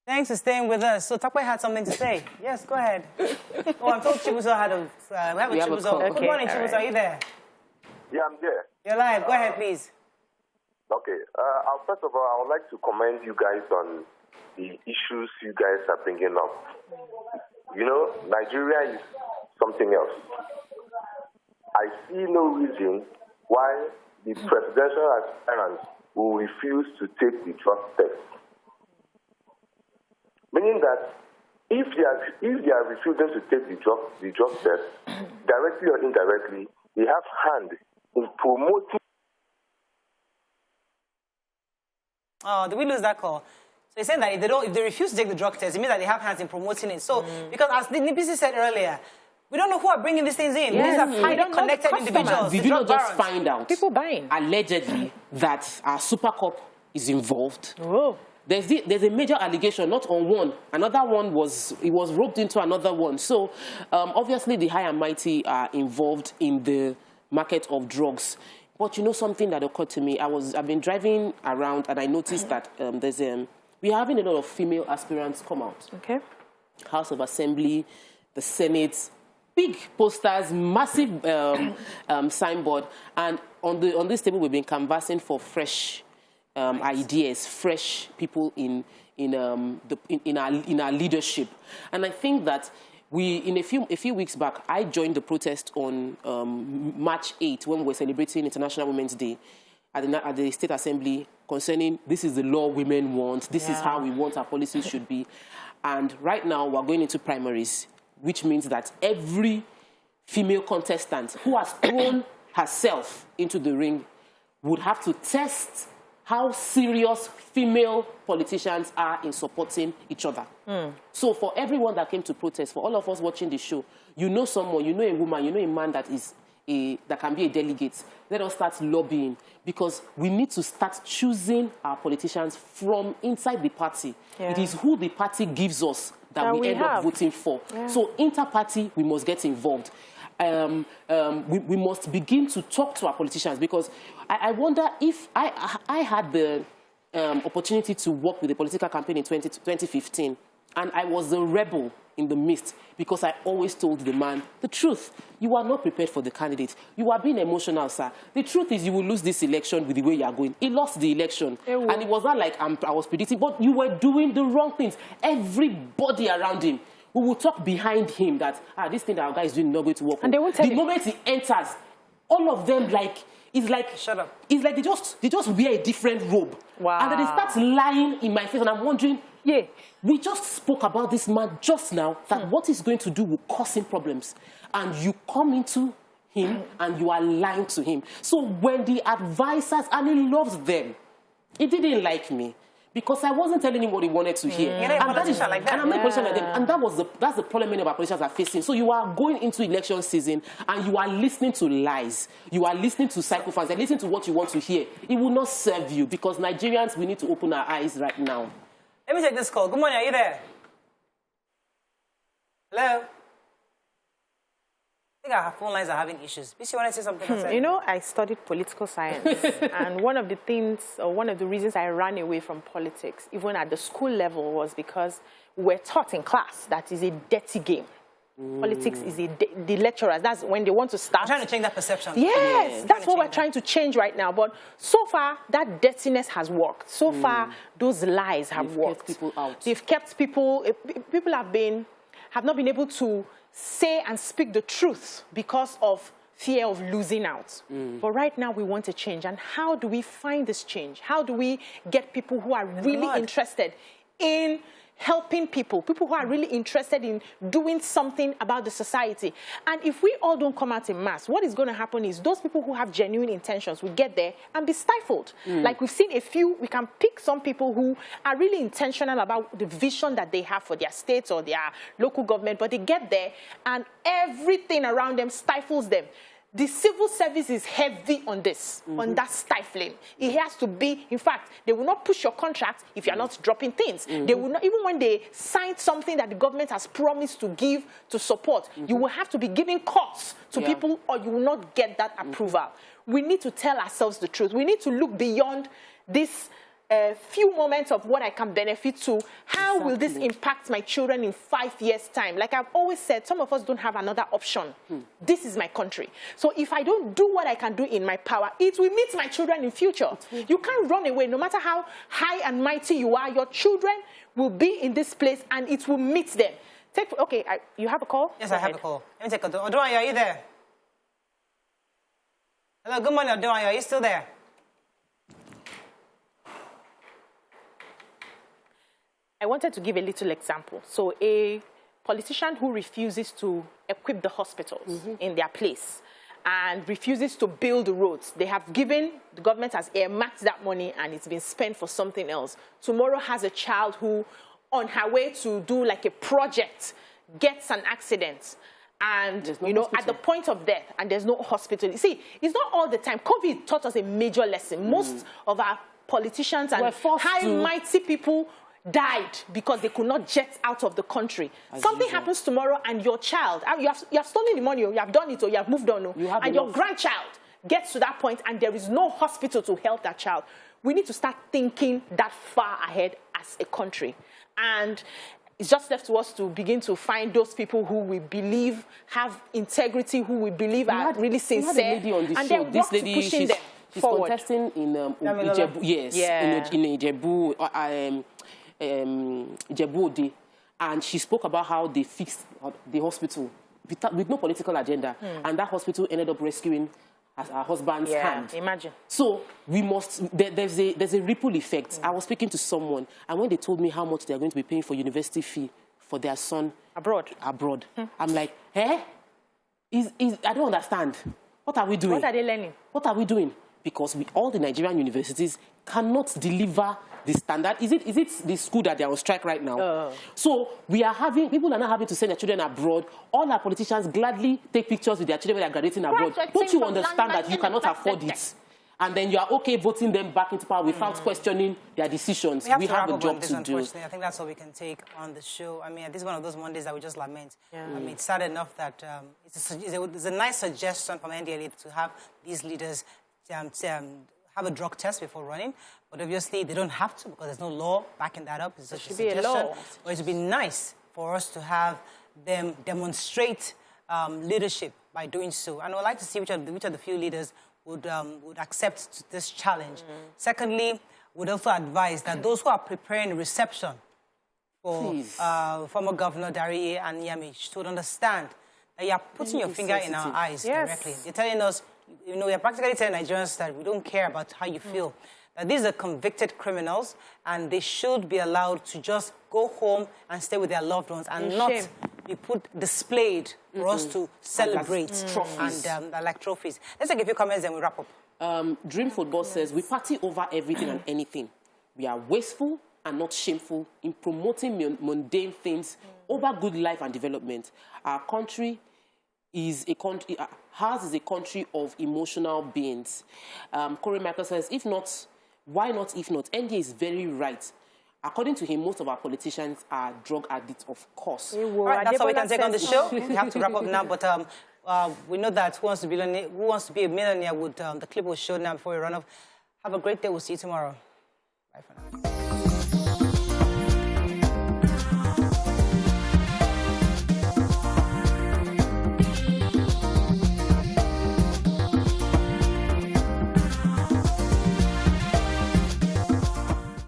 Thanks for staying with us. So Takwe had something to say. Yes, go ahead. Oh, I'm told Chibuzo had a... we have a Chibuzo. Okay, good morning, Chibuzo. Are you there? Yeah, I'm there. You're live. Go ahead, please. Okay. First of all, I would like to commend you guys on the issues you guys are bringing up. You know, Nigeria is something else. I see no reason why the presidential aspirants will refuse to take the drug test. Meaning that if they are refusing to take the drug test, directly or indirectly, they have hand in promoting. Oh, did we lose that call? So you're saying that if they refuse to take the drug test, it means that they have hands in promoting it. So, because as Beecee said earlier, we don't know who are bringing these things in. Yes, these are highly connected individuals. Did you not just find out? People buying. Allegedly, that our Super Cup is involved. Oh. There's a major allegation, not on one. Another one was roped into another one. So, obviously, the high and mighty are involved in the market of drugs. But you know something that occurred to me? I've been driving around and I noticed that we are having a lot of female aspirants come out. Okay. House of Assembly, the Senate, big posters, massive signboard, and on this table we've been canvassing for fresh ideas, fresh people in our leadership, and I think that a few weeks back I joined the protest on March 8 when we were celebrating International Women's Day at the State Assembly concerning this is the law women want, this is how we want our policies should be, and right now we're going into primaries, which means that every female contestant who has thrown herself into the ring would have to test how serious female politicians are in supporting each other. So for everyone that came to protest, for all of us watching the show, you know someone, you know a woman, you know a man that can be a delegate. Let us start lobbying, because we need to start choosing our politicians from inside the party. Yeah. It is who the party gives us that we end up voting for. Yeah. So inter-party, we must get involved. We must begin to talk to our politicians, because I wonder if I had the opportunity to work with the political campaign in 2015, and I was the rebel in the midst, because I always told the man the truth. You are not prepared for the candidate. You are being emotional, sir. The truth is you will lose this election with the way you are going. He lost the election. And it was not like I was predicting, but you were doing the wrong things. Everybody around him, we will talk behind him that, this thing that our guy is doing is not going to work. And they won't tell the moment he enters, all of them it's like, shut up. It's like they just wear a different robe. Wow. And then they start lying in my face, and I'm wondering, we just spoke about this man just now, that what he's going to do will cause him problems. And you come into him and you are lying to him. So when the advisors, and he loves them, he didn't like me, because I wasn't telling him what he wanted to hear. You're not a politician like that. And I'm not a politician like them. And that's the problem many of our politicians are facing. So you are going into election season and you are listening to lies. You are listening to psychophants. You're listening to what you want to hear. It will not serve you, because Nigerians, we need to open our eyes right now. Let me take this call. Good morning. Are you there? Hello? I think our phone lines are having issues. Beecee, you want to say something? You know, I studied political science, and one of the reasons I ran away from politics, even at the school level, was because we're taught in class that is a dirty game. Politics is the lecturers, that's when they want to start. I'm trying to change that perception. Yes, that's what we're trying to change right now. But so far, that dirtiness has worked. So far, those lies have worked. Kept people out. They've kept people have not been able to say and speak the truth because of fear of losing out. But right now, we want a change. And how do we find this change? How do we get people who are really interested in helping people who are really interested in doing something about the society? And if we all don't come out in mass, what is going to happen is those people who have genuine intentions will get there and be stifled. Like we've seen we can pick some people who are really intentional about the vision that they have for their states or their local government, but they get there and everything around them stifles them. The civil service is heavy on this, on that stifling. It has to be, in fact, they will not push your contract if you're not dropping things. They will not, even when they sign something that the government has promised to give to support, you will have to be giving cuts to people or you will not get that approval. We need to tell ourselves the truth. We need to look beyond this a few moments of what I can benefit to, how will this impact my children in 5 years' time? Like I've always said, some of us don't have another option. This is my country. So if I don't do what I can do in my power, it will meet my children in future. You can't run away. No matter how high and mighty you are, your children will be in this place and it will meet them. Okay, you have a call? Yes, I have a call. Let me take a call. Dariye, are you there? Hello, good morning, Dariye. Are you still there? I wanted to give a little example. So a politician who refuses to equip the hospitals in their place and refuses to build the roads. They have given, the government has earmarked that money and it's been spent for something else. Tomorrow has a child who, on her way to do like a project, gets an accident. And, you know, at the point of death, and there's no hospital. You see, it's not all the time. COVID taught us a major lesson. Most of our politicians and high-mighty people died because they could not jet out of the country. Something happens tomorrow and your child, you have stolen the money, or you have done it, or you have moved on, and your grandchild gets to that point and there is no hospital to help that child. We need to start thinking that far ahead as a country. And it's just left to us to begin to find those people who we believe have integrity, who we believe are really sincere. We had a lady on the show. This lady, she's contesting in Ijebu, in Ijebu, Ijebu, and she spoke about how they fixed the hospital with no political agenda, and that hospital ended up rescuing her husband's hand. Imagine. So we must. There's a ripple effect. I was speaking to someone, and when they told me how much they are going to be paying for university fee for their son abroad, I'm like, I don't understand. What are we doing? What are they learning? What are we doing? Because all the Nigerian universities cannot deliver the standard. Is it the school that they are on strike right now? So people are not having to send their children abroad. All our politicians gladly take pictures with their children when they are graduating abroad. Don't you understand that you cannot afford it? And then you are okay voting them back into power without questioning their decisions. We have a job to do. I think that's all we can take on the show. I mean, this is one of those Mondays that we just lament. I mean, it's sad enough that it's a nice suggestion from NDLA to have these leaders have a drug test before running, but obviously they don't have to because there's no law backing that up. It's just a suggestion. But it would be nice for us to have them demonstrate leadership by doing so. And I would like to see which of the few leaders would accept this challenge. Secondly, would also advise that those who are preparing a reception for former Governor Dariye and Nyame should understand that you are putting your finger in our eyes directly. You're telling us, you know, we are practically telling Nigerians that we don't care about how you feel. That these are convicted criminals and they should be allowed to just go home and stay with their loved ones and not be displayed for us to celebrate and like trophies. Let's take a few comments and we wrap up. Dream Football says, we party over everything and anything. We are wasteful and not shameful in promoting mundane things over good life and development. Our country is a country, ours is a country of emotional beings. Corey Michael says, if not, why not if not? ND is very right. According to him, most of our politicians are drug addicts, of course. All right, that's all we can take on the show. We have to wrap up now, but we know that Who Wants to Be a Millionaire would, the clip will show now before we run off. Have a great day. We'll see you tomorrow. Bye for now.